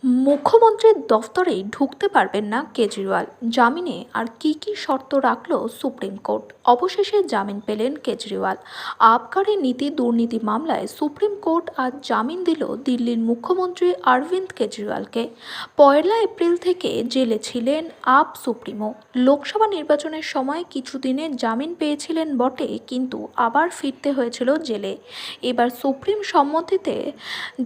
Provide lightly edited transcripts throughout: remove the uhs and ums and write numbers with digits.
মুখ্যমন্ত্রীর দফতরে ঢুকতে পারবেন না কেজরিওয়াল, জামিনে আর কি কি শর্ত রাখল সুপ্রিম কোর্ট। অবশেষে জামিন পেলেন কেজরিওয়াল। আবকারি নীতি দুর্নীতি মামলায় সুপ্রিম কোর্ট আজ জামিন দিল দিল্লির মুখ্যমন্ত্রী অরবিন্দ কেজরিওয়ালকে। 1 এপ্রিল থেকে জেলে ছিলেন আপ সুপ্রিমো। লোকসভা নির্বাচনের সময় কিছুদিনের জামিন পেয়েছিলেন বটে, কিন্তু আবার ফিরতে হয়েছিল জেলে। এবার সুপ্রিম সম্মতিতে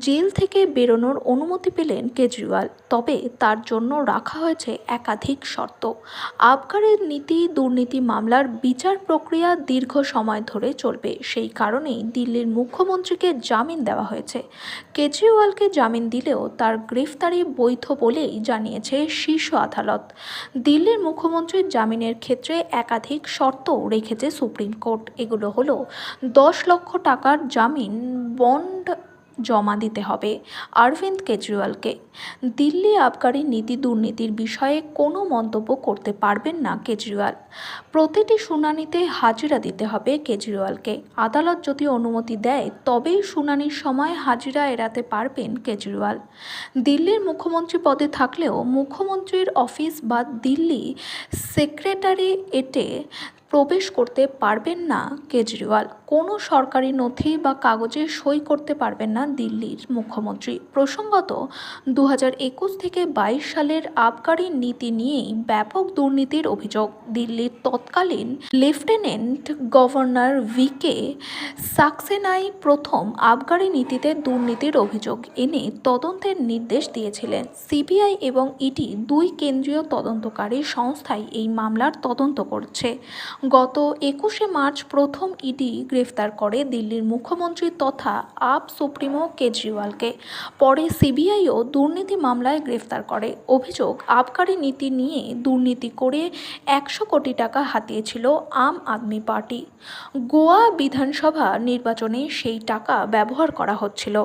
জেল থেকে বেরোনোর অনুমতি পেলেন কেজরিওয়াল, তবে তার জন্য রাখা হয়েছে একাধিক শর্ত। আবকারি নীতি দুর্নীতি মামলার বিচার প্রক্রিয়া দীর্ঘ সময় ধরে চলবে, সেই কারণেই দিল্লির মুখ্যমন্ত্রীকে জামিন দেওয়া হয়েছে। কেজরিওয়ালকে জামিন দিলেও তার গ্রেফতারি বৈধ বলেই জানিয়েছে শীর্ষ আদালত। দিল্লির মুখ্যমন্ত্রীর জামিনের ক্ষেত্রে একাধিক শর্তও রেখেছে সুপ্রিম কোর্ট। এগুলো হলো 10 লক্ষ টাকার জামিন বন্ড জমা দিতে হবে অরবিন্দ কেজরিওয়ালকে। দিল্লি আবকারি নীতি দুর্নীতির বিষয়ে কোনো মন্তব্য করতে পারবেন না কেজরিওয়াল। প্রতিটি শুনানিতে হাজিরা দিতে হবে কেজরিওয়ালকে। আদালত যদি অনুমতি দেয় তবেই শুনানির সময় হাজিরা এড়াতে পারবেন কেজরিওয়াল। দিল্লির মুখ্যমন্ত্রী পদে থাকলেও মুখ্যমন্ত্রীর অফিস বা দিল্লি সেক্রেটারিয়েটে প্রবেশ করতে পারবেন না কেজরিওয়াল। কোনো সরকারি নথি বা কাগজে সই করতে পারবেন না দিল্লির মুখ্যমন্ত্রী। প্রসঙ্গত, 2021 থেকে 22 সালের আবকারি নীতি নিয়েই ব্যাপক দুর্নীতির অভিযোগ। দিল্লির তৎকালীন লেফটেন্যান্ট গভর্নর VK সাক্সেনাই প্রথম আবকারি নীতিতে দুর্নীতির অভিযোগ এনে তদন্তের নির্দেশ দিয়েছিলেন। CBI এবং ED দুই কেন্দ্রীয় তদন্তকারী সংস্থাই এই মামলার তদন্ত করছে। গত 21শে মার্চ প্রথম ED গ্রেফতার করে দিল্লির মুখ্যমন্ত্রী তথা আপ সুপ্রিমো কেজরিওয়ালকে। পরে CBIও দুর্নীতি মামলায় গ্রেফতার করে। অভিযোগ, আবকারি নীতি নিয়ে দুর্নীতি করে 100 কোটি টাকা হাতিয়েছিল আম আদমি পার্টি। গোয়া বিধানসভা নির্বাচনে সেই টাকা ব্যবহার করা হচ্ছিল।